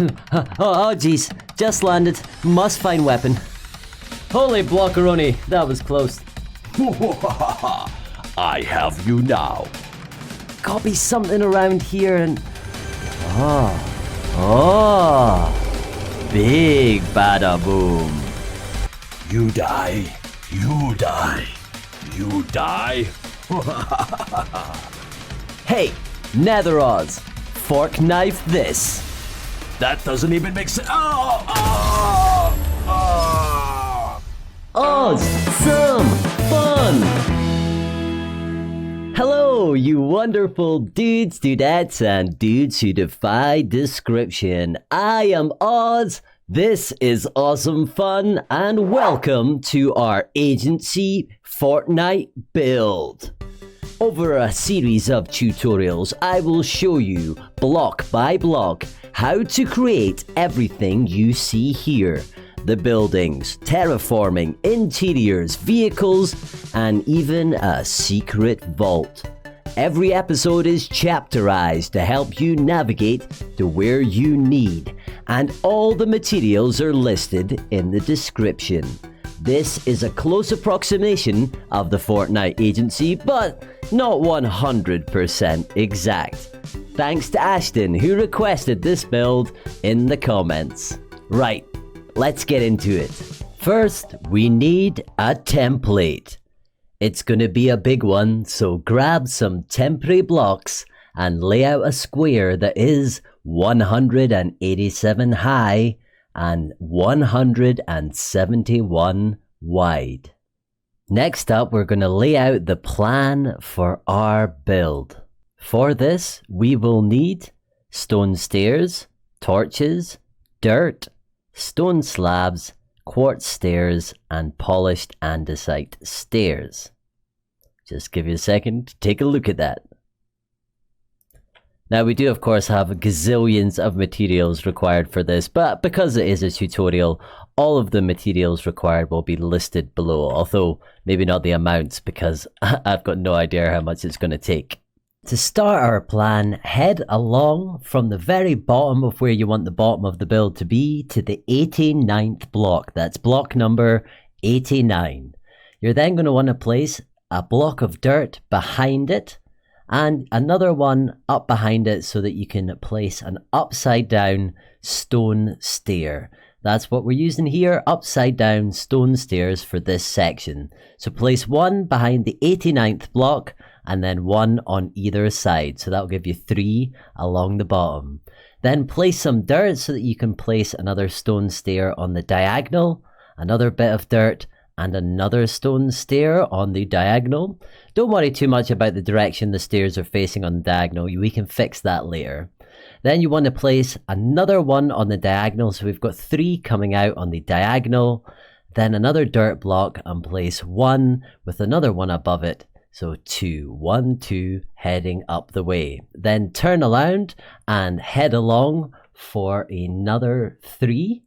Oh jeez, just landed. Must find weapon. Holy blockaroni, that was close. I have you now. Gotta be something around here and... Oh, big bada boom. You die, you die, you die. Hey, Nether Oz, fork knife this. That doesn't even make sense. OzsomeFun! Hello, you wonderful dudes, dudettes, and dudes who defy description. I am Oz, this is OzsomeFun, and welcome to our agency Fortnite build. Over a series of tutorials, I will show you, block by block, how to create everything you see here. The buildings, terraforming, interiors, vehicles, and even a secret vault. Every episode is chapterised to help you navigate to where you need, and all the materials are listed in the description. This is a close approximation of the Fortnite agency, but not 100% exact. Thanks to Ashton, who requested this build in the comments. Right, let's get into it. First, we need a template. It's gonna be a big one, so grab some temporary blocks and lay out a square that is 187 high and 171 wide. Next up, we're going to lay out the plan for our build. For this, we will need stone stairs, torches, dirt, stone slabs, quartz stairs, and polished andesite stairs. Just give you a second to take a look at that. Now, we do of course have gazillions of materials required for this, but because it is a tutorial, all of the materials required will be listed below, although maybe not the amounts because I've got no idea how much it's going to take. To start our plan, head along from the very bottom of where you want the bottom of the build to be to the 89th block. That's block number 89. You're then going to want to place a block of dirt behind it, and another one up behind it so that you can place an upside down stone stair. That's what we're using here, upside down stone stairs for this section. So place one behind the 89th block and then one on either side. So that'll give you 3 along the bottom. Then place some dirt so that you can place another stone stair on the diagonal, another bit of dirt, and another stone stair on the diagonal. Don't worry too much about the direction the stairs are facing on the diagonal. We can fix that later. Then you want to place another one on the diagonal. So we've got 3 coming out on the diagonal. Then another dirt block and place 1 with another one above it. So 2, 1, 2 heading up the way. Then turn around and head along for another 3.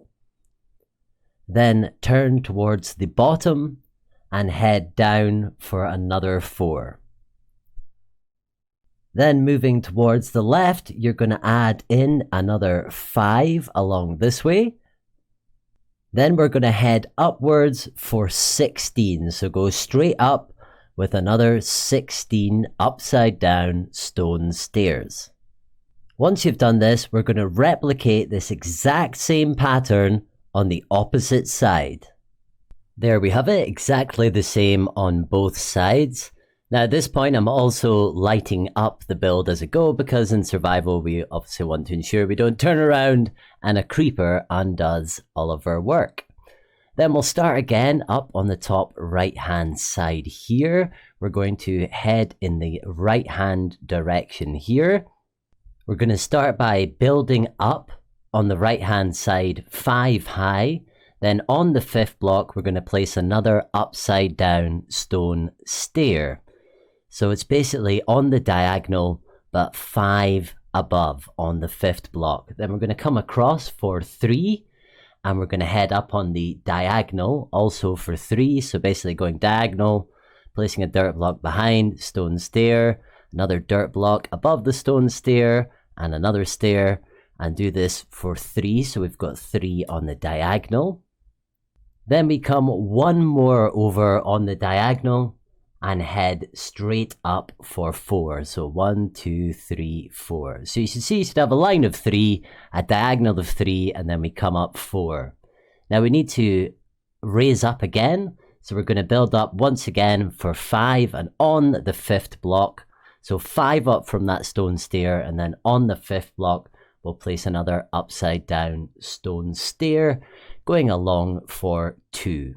Then turn towards the bottom and head down for another 4. Then moving towards the left, you're going to add in another 5 along this way. Then we're going to head upwards for 16. So go straight up with another 16 upside down stone stairs. Once you've done this, we're going to replicate this exact same pattern on the opposite side. There we have it, exactly the same on both sides. Now at this point I'm also lighting up the build as I go because in survival we obviously want to ensure we don't turn around and a creeper undoes all of our work. Then we'll start again up on the top right hand side here. We're going to head in the right hand direction here. We're going to start by building up on the right hand side 5 high. Then on the 5th block we're going to place another upside down stone stair. So it's basically on the diagonal but 5 above on the 5th block. Then we're going to come across for 3 and we're going to head up on the diagonal also for 3. So basically going diagonal, placing a dirt block behind, stone stair, another dirt block above the stone stair and another stair. and do this for 3. So we've got 3 on the diagonal. Then we come one more over on the diagonal and head straight up for 4. So 1, 2, 3, 4. So you should see you should have a line of 3, a diagonal of 3, and then we come up 4. Now we need to raise up again. So we're going to build up once again for 5 and on the 5th block. So 5 up from that stone stair, and then on the 5th block we'll place another upside down stone stair going along for 2.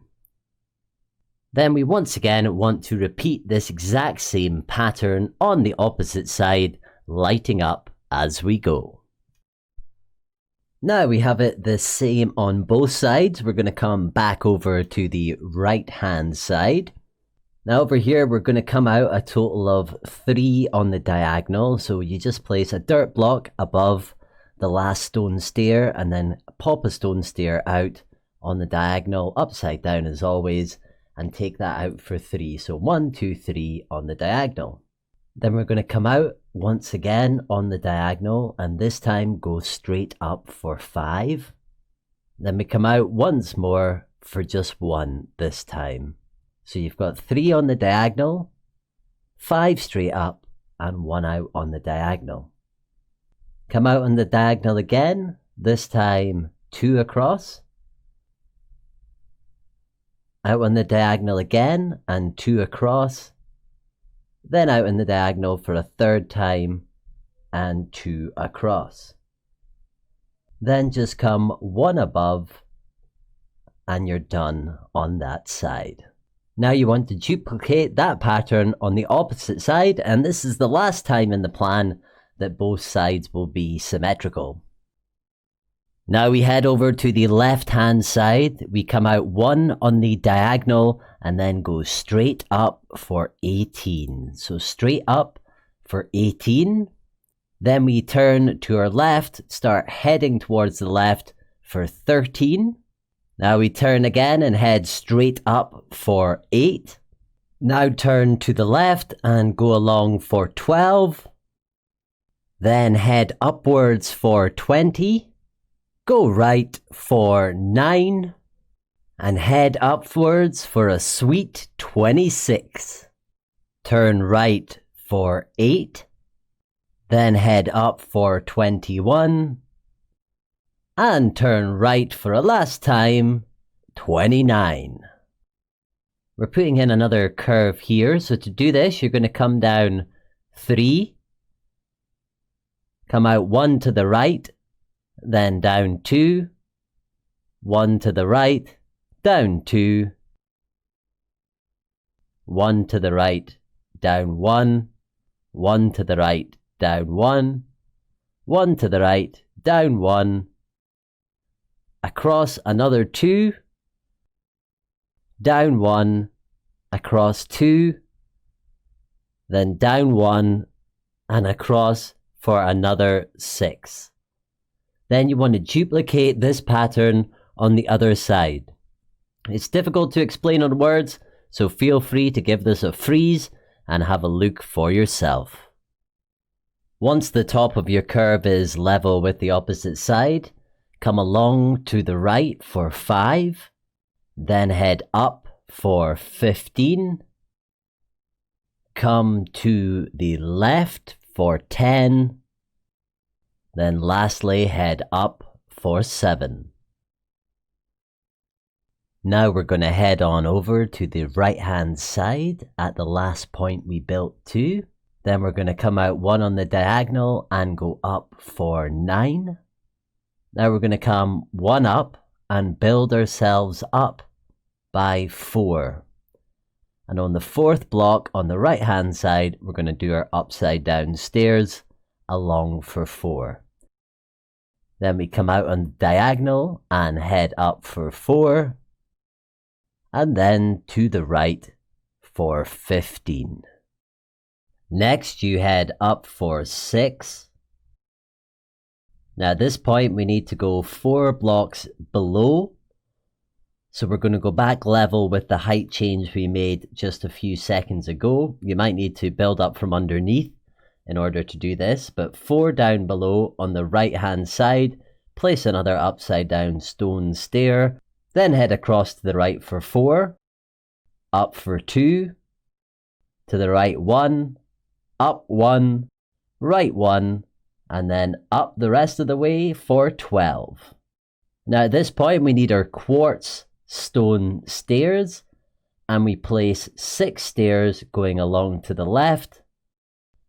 Then we once again want to repeat this exact same pattern on the opposite side, lighting up as we go. Now we have it the same on both sides. We're going to come back over to the right hand side. Now over here we're going to come out a total of 3 on the diagonal. So you just place a dirt block above the last stone stair and then pop a stone stair out on the diagonal upside down as always, and take that out for 3. So 1, 2, 3 on the diagonal. Then we're going to come out once again on the diagonal and this time go straight up for 5. Then we come out once more for just 1 this time. So you've got 3 on the diagonal, 5 straight up, and 1 out on the diagonal. Come out on the diagonal again, this time 2 across. Out on the diagonal again and 2 across. Then out on the diagonal for a 3rd time and 2 across. Then just come 1 above and you're done on that side. Now you want to duplicate that pattern on the opposite side, and this is the last time in the plan that both sides will be symmetrical. Now we head over to the left hand side. We come out 1 on the diagonal and then go straight up for 18. So straight up for 18. Then we turn to our left, start heading towards the left for 13. Now we turn again and head straight up for 8. Now turn to the left and go along for 12. Then head upwards for 20. Go right for 9 and head upwards for a sweet 26. Turn right for 8, then head up for 21 and turn right for a last time, 29. We're putting in another curve here, so to do this you're going to come down 3, come out 1 to the right, then down 2, 1 to the right, down 2, 1 to the right, down 1, 1 to the right, down 1, 1 to the right, down 1, across another 2, down 1, across 2, then down 1, and across for another 6. Then you want to duplicate this pattern on the other side. It's difficult to explain on words, so feel free to give this a freeze and have a look for yourself. Once the top of your curve is level with the opposite side, come along to the right for 5, then head up for 15, come to the left for 10, then lastly head up for 7. Now we're going to head on over to the right hand side at the last point we built to. Then we're going to come out 1 on the diagonal and go up for 9. Now we're going to come 1 up and build ourselves up by 4. And on the 4th block on the right hand side, we're going to do our upside down stairs along for 4. Then we come out on the diagonal and head up for 4. And then to the right for 15. Next you head up for 6. Now at this point we need to go 4 blocks below. So we're going to go back level with the height change we made just a few seconds ago. You might need to build up from underneath in order to do this, but 4 down below on the right hand side. Place another upside down stone stair, then head across to the right for 4, up for 2, to the right 1, up 1, right 1, and then up the rest of the way for 12. Now at this point we need our quartz stone stairs, and we place 6 stairs going along to the left,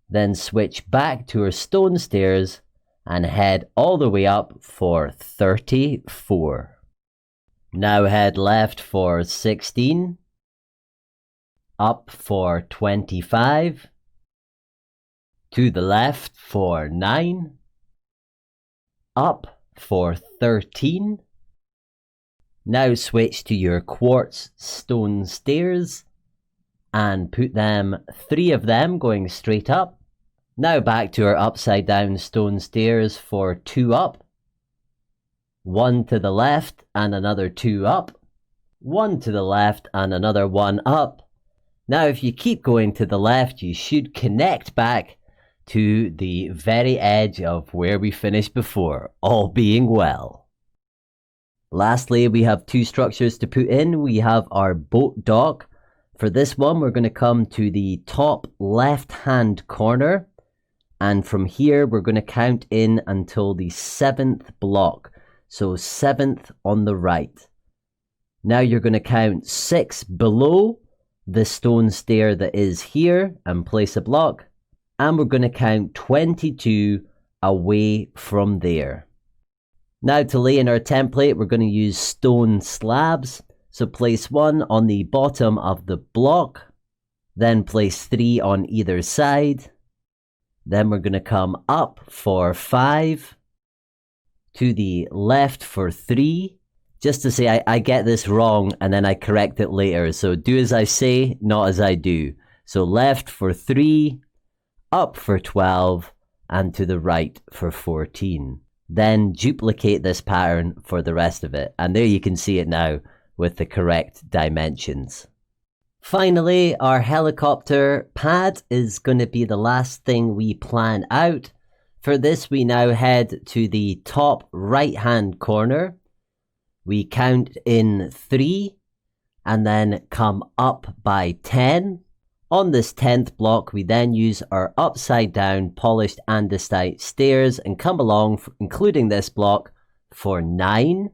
then switch back to our stone stairs and head all the way up for 34. Now head left for 16, up for 25, to the left for 9, up for 13. Now switch to your quartz stone stairs and put them, 3 of them going straight up. Now back to our upside down stone stairs for 2 up, 1 to the left and another 2 up, 1 to the left and another 1 up. Now if you keep going to the left, you should connect back to the very edge of where we finished before, all being well. Lastly, we have 2 structures to put in. We have our boat dock. For this one, we're going to come to the top left hand corner. And from here, we're going to count in until the 7th block. So 7th on the right. Now you're going to count 6 below the stone stair that is here and place a block. And we're going to count 22 away from there. Now to lay in our template, we're going to use stone slabs. So place 1 on the bottom of the block. Then place 3 on either side. Then we're going to come up for 5, to the left for 3. Just to say I get this wrong and then I correct it later. So do as I say, not as I do. So left for 3, up for 12, and to the right for 14. Then duplicate this pattern for the rest of it. And there you can see it now with the correct dimensions. Finally, our helicopter pad is going to be the last thing we plan out. For this, we now head to the top right-hand corner. We count in 3 and then come up by 10. On this 10th block, we then use our upside-down polished andesite stairs and come along, including this block, for 9.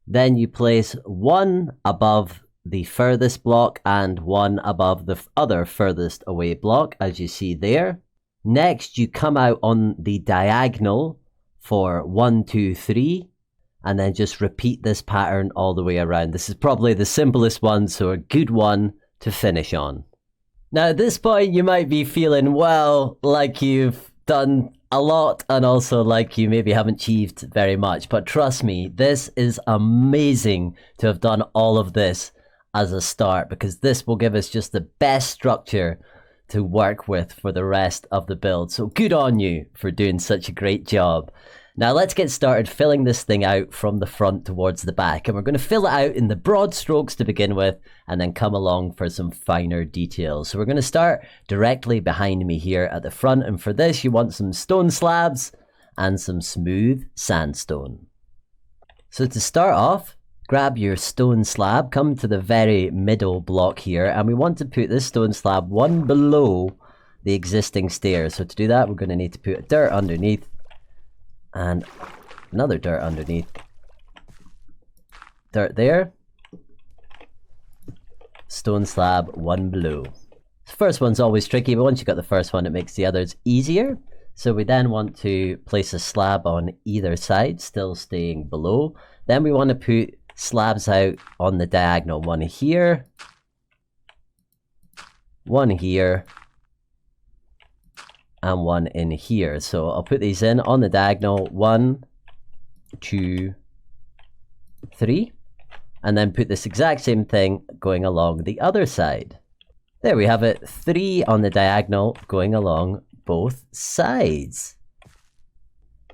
Then you place 1 above the furthest block and 1 above the other furthest away block, as you see there. Next, you come out on the diagonal for 1, 2, 3, and then just repeat this pattern all the way around. This is probably the simplest one, so a good one to finish on. Now at this point, you might be feeling, well, like you've done a lot and also like you maybe haven't achieved very much. But trust me, this is amazing to have done all of this as a start, because this will give us just the best structure to work with for the rest of the build. So good on you for doing such a great job. Now let's get started filling this thing out from the front towards the back, and we're going to fill it out in the broad strokes to begin with and then come along for some finer details. So we're going to start directly behind me here at the front, and for this you want some stone slabs and some smooth sandstone. So to start off, grab your stone slab, come to the very middle block here, and we want to put this stone slab 1 below the existing stairs. So to do that, we're going to need to put dirt underneath and another dirt underneath. Dirt there. Stone slab 1 below. The first one's always tricky, but once you got the first one, it makes the others easier. So we then want to place a slab on either side, still staying below. Then we want to put slabs out on the diagonal. 1 here, 1 here, and 1 in here. So I'll put these in on the diagonal. 1, 2, 3. And then put this exact same thing going along the other side. There we have it. 3 on the diagonal going along both sides.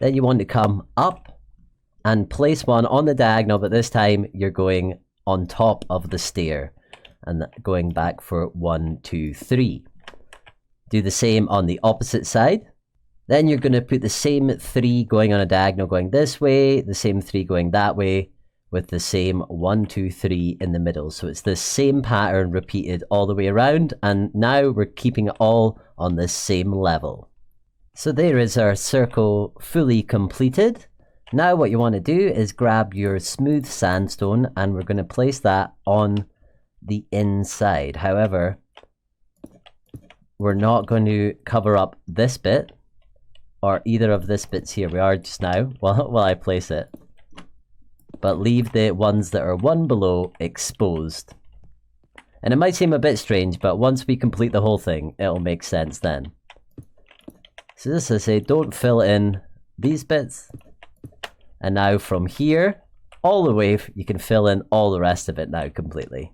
Then you want to come up and place 1 on the diagonal, but this time you're going on top of the stair and going back for 1, 2, 3. Do the same on the opposite side. Then you're going to put the same 3 going on a diagonal going this way, the same 3 going that way, with the same 1, 2, 3 in the middle. So it's the same pattern repeated all the way around, and now we're keeping it all on the same level. So there is our circle fully completed. Now what you want to do is grab your smooth sandstone, and we're going to place that on the inside. However, we're not going to cover up this bit or either of this bits here. We are just now while I place it, but leave the ones that are one below exposed. And it might seem a bit strange, but once we complete the whole thing, it'll make sense then. So just to say, don't fill in these bits. And now from here all the way, you can fill in all the rest of it now completely.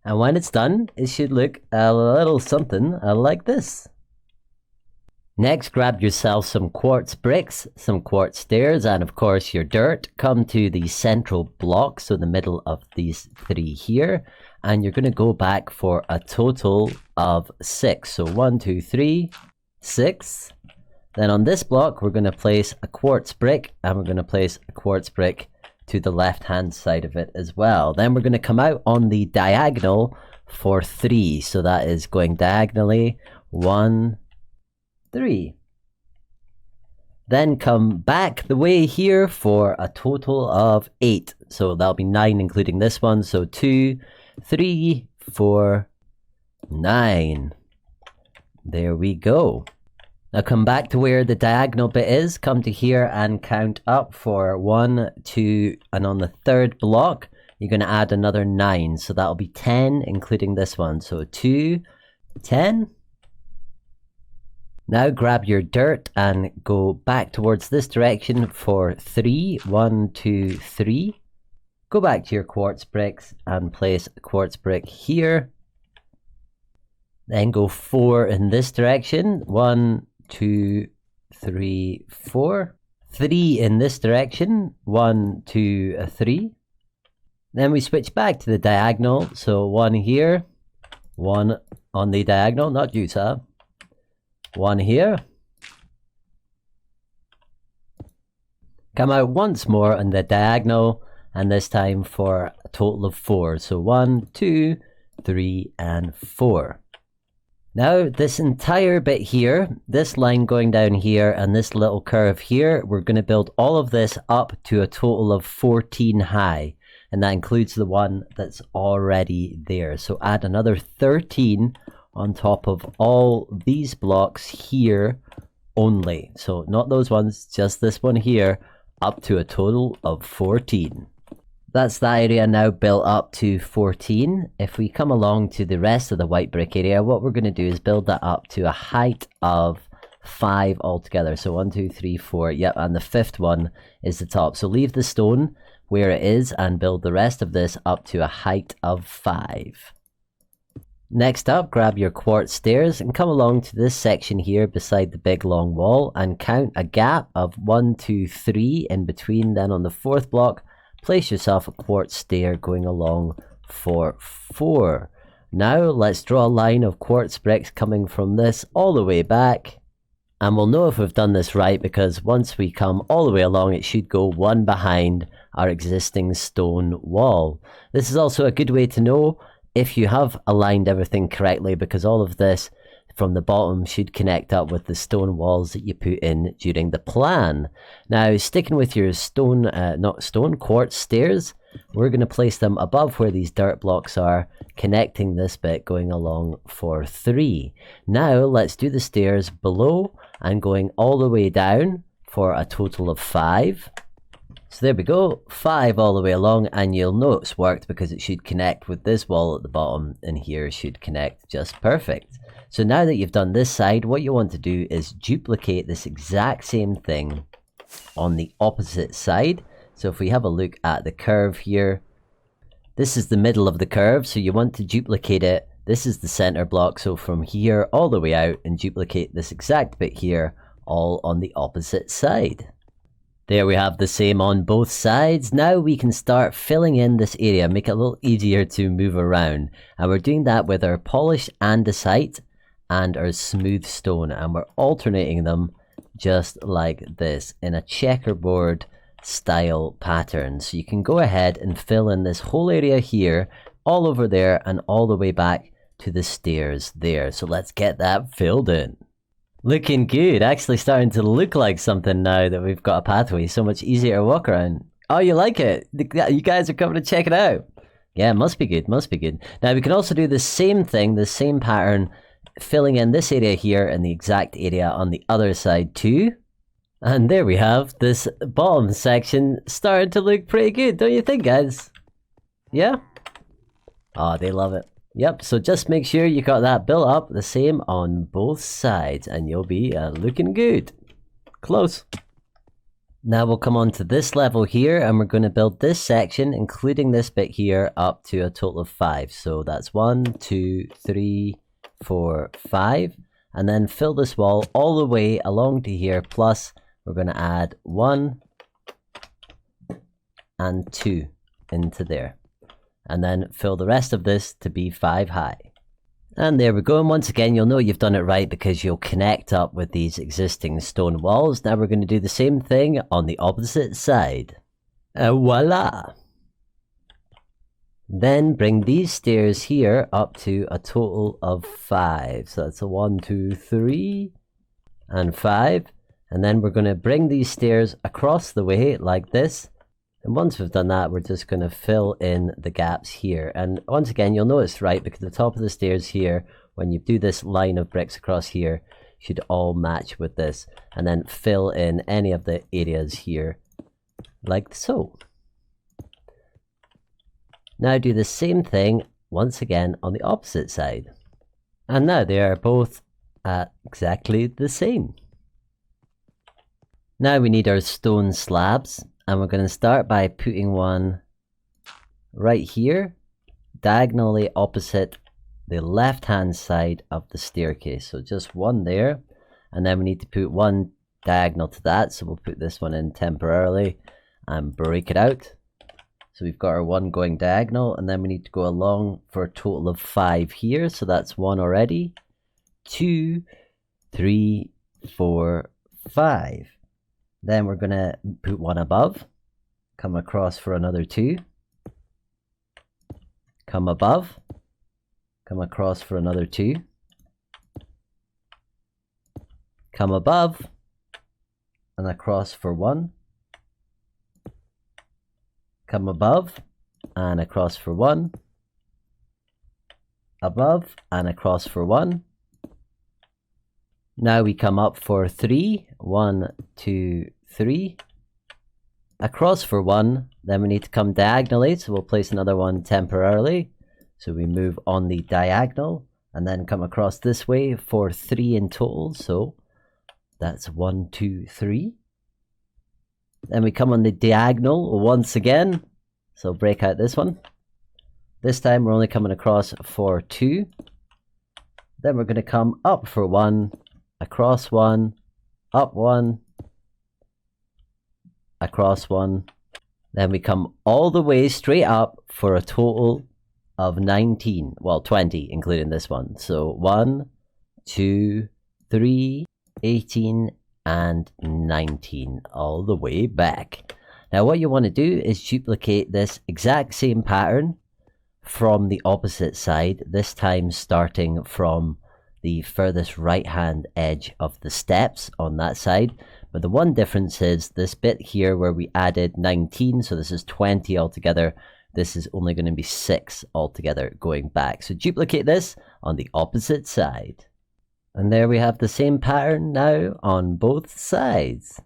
And when it's done, it should look a little something like this. Next, grab yourself some quartz bricks, some quartz stairs, and of course your dirt. Come to the central block, so the middle of these 3 here, and you're going to go back for a total of 6. So 1, 2, 3, 6. Then on this block, we're going to place a quartz brick, and we're going to place a quartz brick to the left-hand side of it as well. Then we're going to come out on the diagonal for 3. So that is going diagonally 1, 3. Then come back the way here for a total of 8. So that'll be 9 including this one. So 2, 3, 4, 9. There we go. Now come back to where the diagonal bit is, come to here and count up for 1, 2, and on the 3rd block, you're going to add another 9. So that'll be 10, including this one. So 2, 10. Now grab your dirt and go back towards this direction for 3, 1, 2, 3. Go back to your quartz bricks and place a quartz brick here. Then go 4 in this direction, 1, 2, 3, 4. 3 in this direction, 1, 2, 3. Then we switch back to the diagonal, so 1 here, 1 on the diagonal, not you, sir. 1 here. Come out once more on the diagonal, and this time for a total of 4. So 1, 2, 3, and 4. Now this entire bit here, this line going down here and this little curve here, we're going to build all of this up to a total of 14 high, and that includes the one that's already there. So add another 13 on top of all these blocks here only. So not those ones, just this one here, up to a total of 14. That's that area now built up to 14. If we come along to the rest of the white brick area, what we're going to do is build that up to a height of 5 altogether. So 1, 2, 3, 4, yep, and the 5th one is the top. So leave the stone where it is and build the rest of this up to a height of 5. Next up, grab your quartz stairs and come along to this section here beside the big long wall and count a gap of 1, 2, 3 in between. Then on the 4th block, place yourself a quartz stair going along for 4. Now let's draw a line of quartz bricks coming from this all the way back. And we'll know if we've done this right because once we come all the way along, it should go one behind our existing stone wall. This is also a good way to know if you have aligned everything correctly, because all of this from the bottom should connect up with the stone walls that you put in during the plan. Now, sticking with your quartz stairs, we're going to place them above where these dirt blocks are, connecting this bit going along for 3. Now, let's do the stairs below and going all the way down for a total of 5. So there we go, 5 all the way along, and you'll know it's worked because it should connect with this wall at the bottom, and here should connect just perfect. So now that you've done this side, what you want to do is duplicate this exact same thing on the opposite side. So if we have a look at the curve here, this is the middle of the curve, so you want to duplicate it. This is the center block, so from here all the way out and duplicate this exact bit here, all on the opposite side. There we have the same on both sides. Now we can start filling in this area, make it a little easier to move around. And we're doing that with our polished andesite and our smooth stone, and we're alternating them just like this in a checkerboard style pattern. So you can go ahead and fill in this whole area here, all over there, and all the way back to the stairs there. So let's get that filled in. Looking good. Actually starting to look like something now that we've got a pathway. So much easier to walk around. Oh, you like it? You guys are coming to check it out. Yeah, must be good, must be good. Now we can also do the same thing, the same pattern, filling in this area here and the exact area on the other side too. And there we have this bottom section starting to look pretty good, don't you think, guys? Yeah? Oh, they love it. Yep, so just make sure you got that built up the same on both sides and you'll be looking good. Close. Now we'll come on to this level here and we're going to build this section, including this bit here, up to a total of 5. So that's 1, 2, 3, 4, 5. And then fill this wall all the way along to here, plus we're going to add 1 and 2 into there. And then fill the rest of this to be 5 high. And there we go, and once again you'll know you've done it right because you'll connect up with these existing stone walls. Now we're going to do the same thing on the opposite side. Voila! Then bring these stairs here up to a total of 5. So that's a 1, 2, 3, and 5. And then we're going to bring these stairs across the way like this. And once we've done that, we're just going to fill in the gaps here. And once again, you'll know it's right because the top of the stairs here, when you do this line of bricks across here, should all match with this. And then fill in any of the areas here, like so. Now do the same thing once again on the opposite side. And now they are both exactly the same. Now we need our stone slabs. And we're going to start by putting one right here, diagonally opposite the left-hand side of the staircase. So just one there. And then we need to put one diagonal to that. So we'll put this one in temporarily and break it out. So we've got our one going diagonal. And then we need to go along for a total of 5 here. So that's 1 already. 2, 3, 4, 5. Then we're going to put 1 above, come across for another 2, come above, come across for another 2, come above, and across for 1, come above, and across for 1, above, and across for 1. Now we come up for 3, 1, 2, 3, across for 1, then we need to come diagonally, so we'll place another one temporarily. So we move on the diagonal, and then come across this way for 3 in total, so that's 1, 2, 3. Then we come on the diagonal once again, so break out this one. This time we're only coming across for 2. Then we're going to come up for 1, across 1, up 1, across 1. Then we come all the way straight up for a total of 19. Well, 20, including this one. So 1, 2, 3, 18, and 19, all the way back. Now what you want to do is duplicate this exact same pattern from the opposite side, this time starting from the furthest right hand edge of the steps on that side. But the one difference is this bit here where we added 19, so this is 20 altogether. This is only going to be 6 altogether going back. So duplicate this on the opposite side. And there we have the same pattern now on both sides.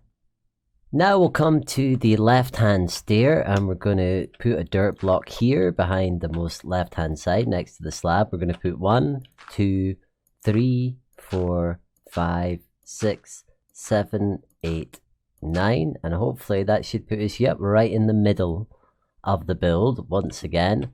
Now we'll come to the left hand stair and we're going to put a dirt block here behind the most left hand side next to the slab. We're going to put 1, 2, 3, 4, 5, 6, 7, 8, 9, and hopefully that should put us right in the middle of the build once again.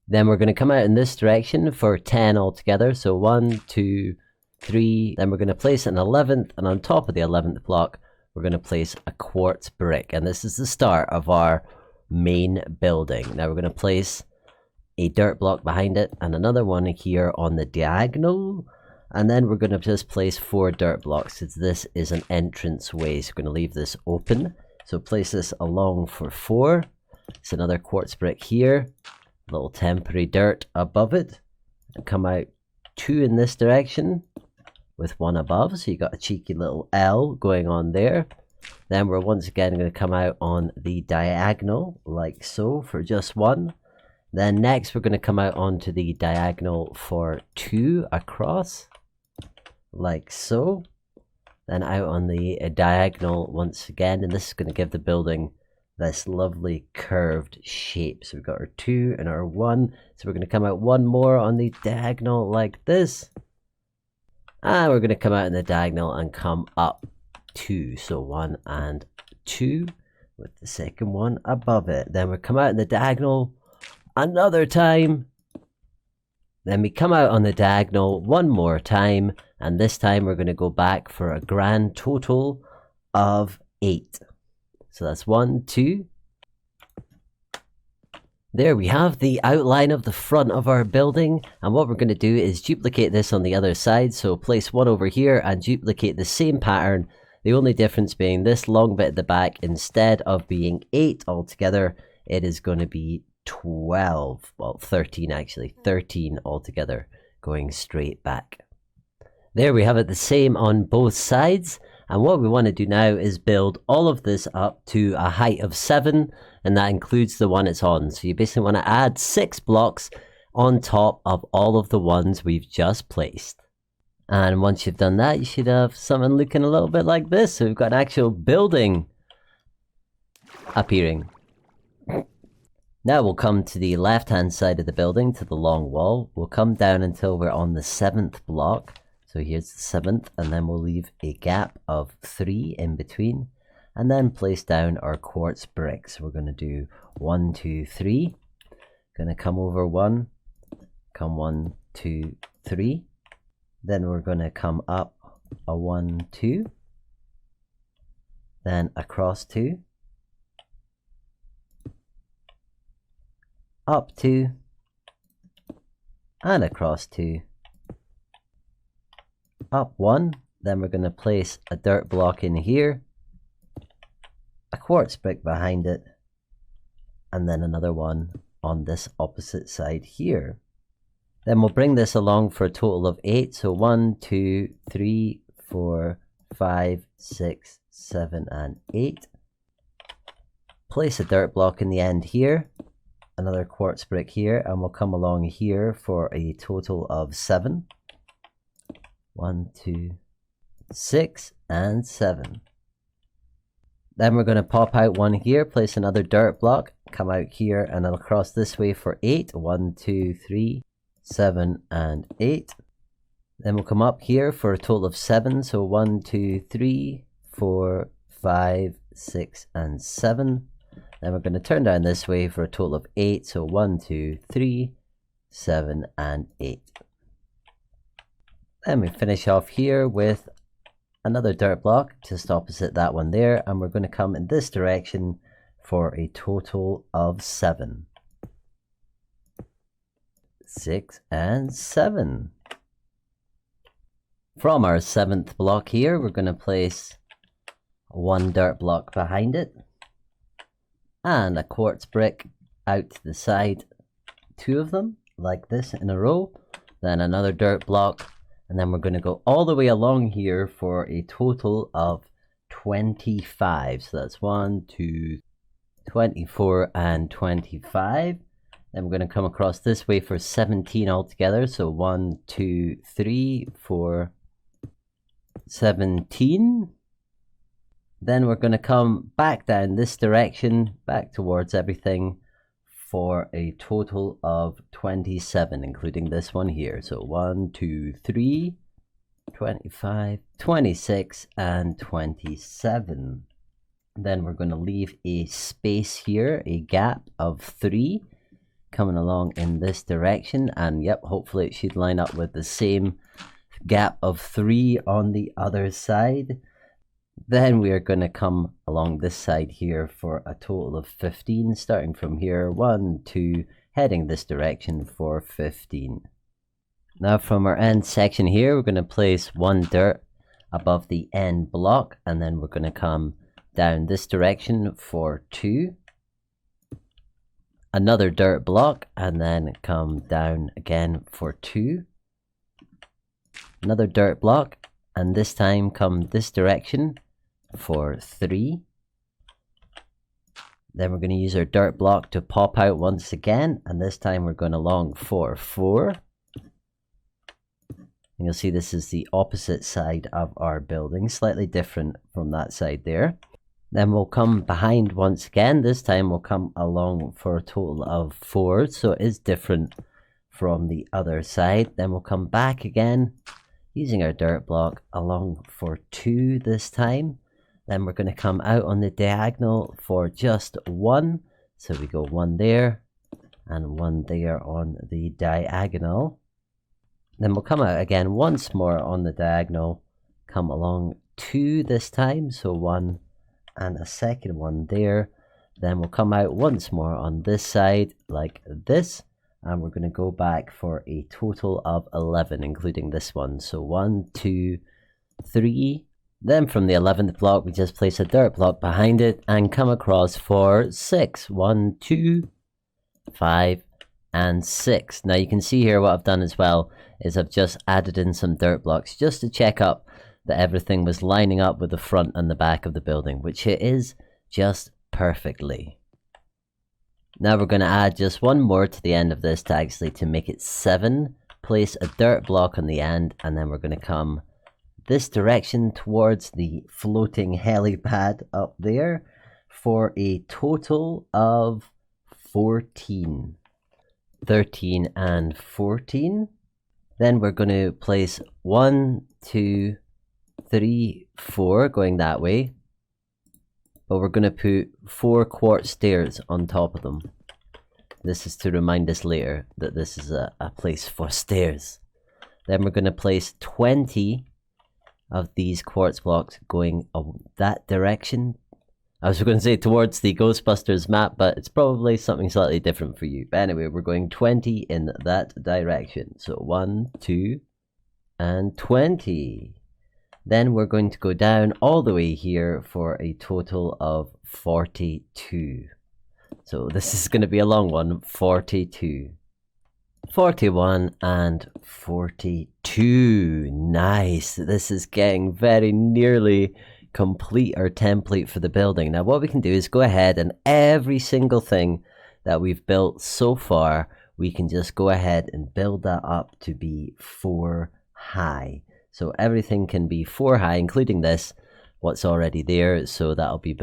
Then we're going to come out in this direction for 10 altogether. So 1, 2, 3. Then we're going to place an 11th, and on top of the 11th block we're going to place a quartz brick, and this is the start of our main building. Now we're going to place a dirt block behind it and another one here on the diagonal. And then we're going to just place 4 dirt blocks, since this is an entrance way. So we're going to leave this open. So place this along for 4. It's another quartz brick here. Little temporary dirt above it. And come out 2 in this direction with 1 above. So you got a cheeky little L going on there. Then we're once again going to come out on the diagonal like so for just 1. Then next we're going to come out onto the diagonal for 2 across like so. Then out on the diagonal once again, and this is going to give the building this lovely curved shape. So we've got our 2 and our 1. So we're going to come out 1 more on the diagonal like this. And we're going to come out in the diagonal and come up 2. So 1 and 2 with the second one above it. Then we come out in the diagonal another time. Then we come out on the diagonal 1 more time. And this time we're going to go back for a grand total of 8. So that's 1, 2. There we have the outline of the front of our building. And what we're going to do is duplicate this on the other side. So place 1 over here and duplicate the same pattern. The only difference being this long bit at the back, instead of being 8 altogether, it is going to be 12. Well, 13 actually. 13 altogether going straight back. There we have it, the same on both sides. And what we want to do now is build all of this up to a height of 7, and that includes the one it's on. So you basically want to add 6 blocks on top of all of the ones we've just placed. And once you've done that, you should have something looking a little bit like this. So we've got an actual building appearing. Now we'll come to the left hand side of the building, to the long wall. We'll come down until we're on the 7th block. So here's the 7th, and then we'll leave a gap of 3 in between, and then place down our quartz bricks. We're going to do 1, 2, 3. Going to come over 1, come 1, 2, 3. Then we're going to come up a 1, 2. Then across 2. Up 2. And across 2. Up 1, then we're going to place a dirt block in here, a quartz brick behind it, and then another one on this opposite side here. Then we'll bring this along for a total of 8, so 1, 2, 3, 4, 5, 6, 7, and 8. Place a dirt block in the end here, another quartz brick here, and we'll come along here for a total of 7. 1, 2, 6, and 7. Then we're going to pop out 1 here, place another dirt block, come out here and across this way for 8. 1, 2, 3, 7, and 8. Then we'll come up here for a total of 7. So 1, 2, 3, 4, 5, 6, and 7. Then we're going to turn down this way for a total of 8. So 1, 2, 3, 7, and 8. Then we finish off here with another dirt block just opposite that one there, and we're going to come in this direction for a total of 7. 6 and 7. From our 7th block here, we're going to place 1 dirt block behind it and a quartz brick out to the side, 2 of them like this in a row, then another dirt block. And then we're going to go all the way along here for a total of 25. So that's 1, 2, 24, and 25. Then we're going to come across this way for 17 altogether. So 1, 2, 3, 4, 17. Then we're going to come back down this direction, back towards everything, for a total of 27, including this one here. So 1, 2, 3, 25, 26, and 27. Then we're going to leave a space here, a gap of 3, coming along in this direction. And yep, hopefully it should line up with the same gap of 3 on the other side. Then we are going to come along this side here for a total of 15, starting from here, 1, 2, heading this direction for 15. Now from our end section here, we're going to place one dirt above the end block, and then we're going to come down this direction for 2. Another dirt block, and then come down again for 2. Another dirt block, and this time come this direction for 3. Then we're going to use our dirt block to pop out once again, and this time we're going along for 4. And you'll see this is the opposite side of our building, slightly different from that side there. Then we'll come behind once again. This time we'll come along for a total of 4, so it is different from the other side. Then we'll come back again using our dirt block along for 2 this time. Then we're going to come out on the diagonal for just 1. So we go 1 there and 1 there on the diagonal. Then we'll come out again once more on the diagonal, come along 2 this time, so 1 and a second one there. Then we'll come out once more on this side like this, and we're going to go back for a total of 11, including this one. So 1, 2, 3. Then from the 11th block, we just place a dirt block behind it and come across for 6. 1, 2, 5, and 6. Now you can see here what I've done as well is I've just added in some dirt blocks just to check up that everything was lining up with the front and the back of the building, which it is just perfectly. Now we're going to add just one more to the end of this to make it 7. Place a dirt block on the end, and then we're going to come this direction towards the floating helipad up there for a total of 14. 13 and 14. Then we're going to place 1, 2, 3, 4 going that way, but we're going to put 4 quartz stairs on top of them. This is to remind us later that this is a place for stairs. Then we're going to place 20 of these quartz blocks going that direction. I was going to say towards the Ghostbusters map, but it's probably something slightly different for you. But anyway, we're going 20 in that direction. So 1, 2, and 20. Then we're going to go down all the way here for a total of 42. So this is going to be a long one. 42. 41 and 42. Nice. This is getting very nearly complete our template for the building. Now what we can do is go ahead and every single thing that we've built so far, we can just go ahead and build that up to be 4 high. So everything can be 4 high, including this, what's already there. So that'll be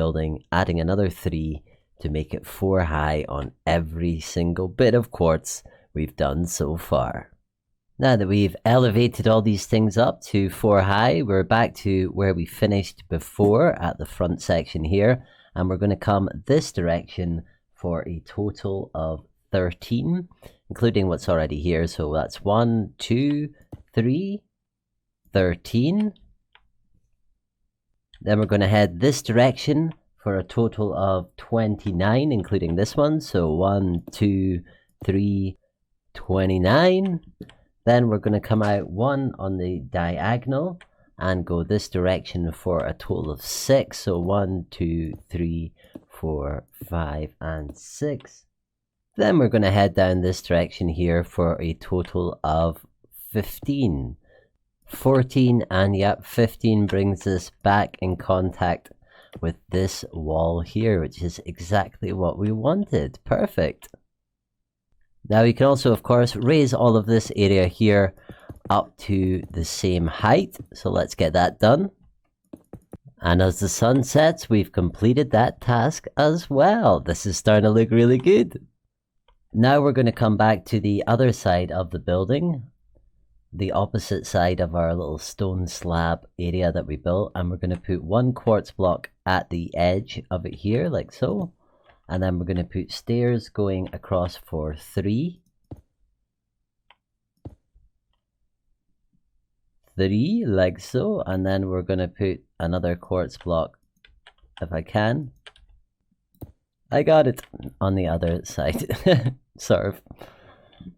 adding another 3 to make it 4 high on every single bit of quartz we've done so far. Now that we've elevated all these things up to 4 high, we're back to where we finished before at the front section here, and we're going to come this direction for a total of 13, including what's already here. So that's 1, 2, 3, 13. Then we're going to head this direction for a total of 29, including this one. So 1, 2, 3, 29. Then we're going to come out 1 on the diagonal and go this direction for a total of 6. So 1, 2, 3, 4, 5, and 6. Then we're going to head down this direction here for a total of 15. 14, and yep, 15 brings us back in contact with this wall here, which is exactly what we wanted. Perfect. Now you can also, of course, raise all of this area here up to the same height. So let's get that done. And as the sun sets, we've completed that task as well. This is starting to look really good. Now we're going to come back to the other side of the building, the opposite side of our little stone slab area that we built, and we're going to put 1 quartz block at the edge of it here, like so. And then we're going to put stairs going across for 3. 3, like so. And then we're going to put another quartz block, if I can. I got it, on the other side. Sort of.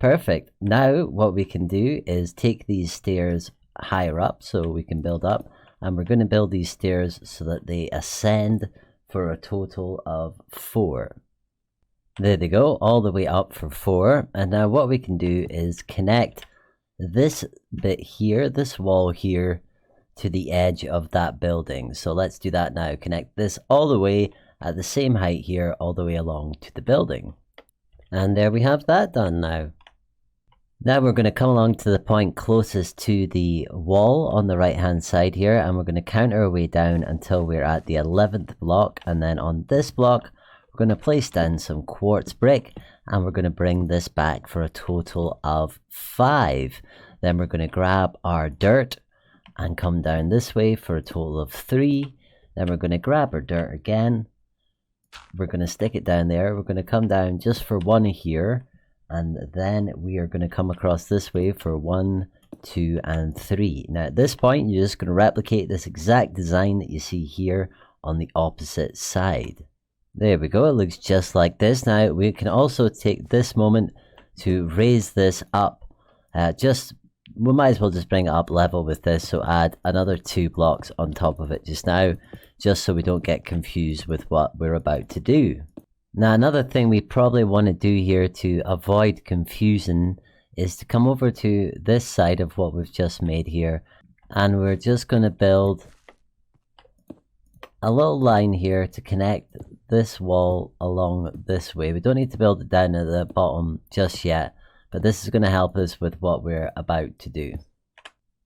Perfect. Now what we can do is take these stairs higher up so we can build up, and we're going to build these stairs so that they ascend for a total of 4. There they go, all the way up for 4. And now what we can do is connect this bit here, this wall here, to the edge of that building. So let's do that now. Connect this all the way at the same height here, all the way along to the building. And there we have that done now. Now we're going to come along to the point closest to the wall on the right hand side here, and we're going to count our way down until we're at the 11th block, and then on this block we're going to place down some quartz brick, and we're going to bring this back for a total of 5. Then we're going to grab our dirt and come down this way for a total of 3. Then we're going to grab our dirt again. We're going to stick it down there. We're going to come down just for 1 here, and then we are going to come across this way for 1, 2, and 3. Now at this point, you're just going to replicate this exact design that you see here on the opposite side. There we go, it looks just like this. Now we can also take this moment to raise this up. We might as well just bring it up level with this, so add another 2 blocks on top of it just now, just so we don't get confused with what we're about to do. Now another thing we probably want to do here to avoid confusion is to come over to this side of what we've just made here, and we're just going to build a little line here to connect this wall along this way. We don't need to build it down at the bottom just yet, but this is going to help us with what we're about to do.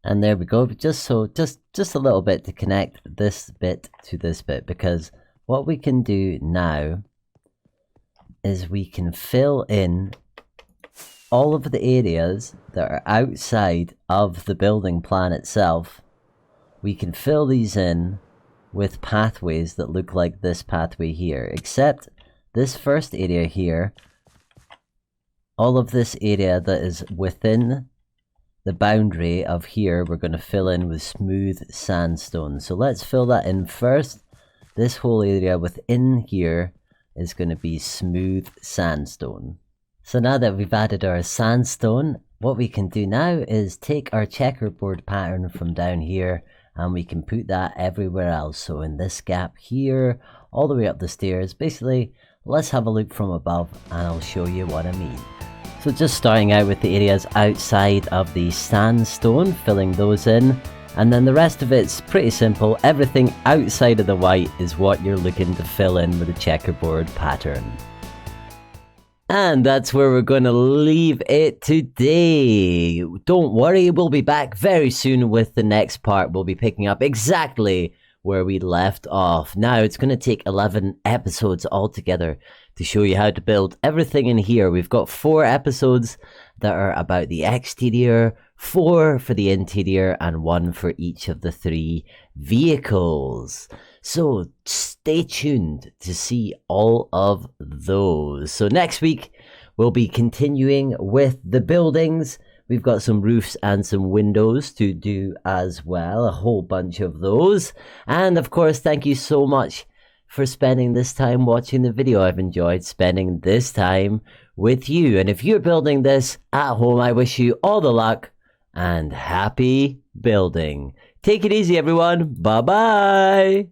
And there we go, just a little bit to connect this bit to this bit, because what we can do now is we can fill in all of the areas that are outside of the building plan itself. We can fill these in with pathways that look like this pathway here, except this first area here, all of this area that is within the boundary of here, we're going to fill in with smooth sandstone. So let's fill that in first. This whole area within here is going to be smooth sandstone. So now that we've added our sandstone, what we can do now is take our checkerboard pattern from down here, and we can put that everywhere else. So in this gap here, all the way up the stairs. Basically, let's have a look from above and I'll show you what I mean. So just starting out with the areas outside of the sandstone, filling those in. And then the rest of it's pretty simple. Everything outside of the white is what you're looking to fill in with a checkerboard pattern. And that's where we're going to leave it today. Don't worry, we'll be back very soon with the next part. We'll be picking up exactly where we left off. Now, it's going to take 11 episodes altogether to show you how to build everything in here. We've got 4 episodes that are about the exterior, 4 for the interior, and 1 for each of the 3 vehicles. So stay tuned to see all of those. So next week, we'll be continuing with the buildings. We've got some roofs and some windows to do as well, a whole bunch of those. And of course, thank you so much for spending this time watching the video. I've enjoyed spending this time with you. And if you're building this at home, I wish you all the luck and happy building. Take it easy, everyone. Bye-bye.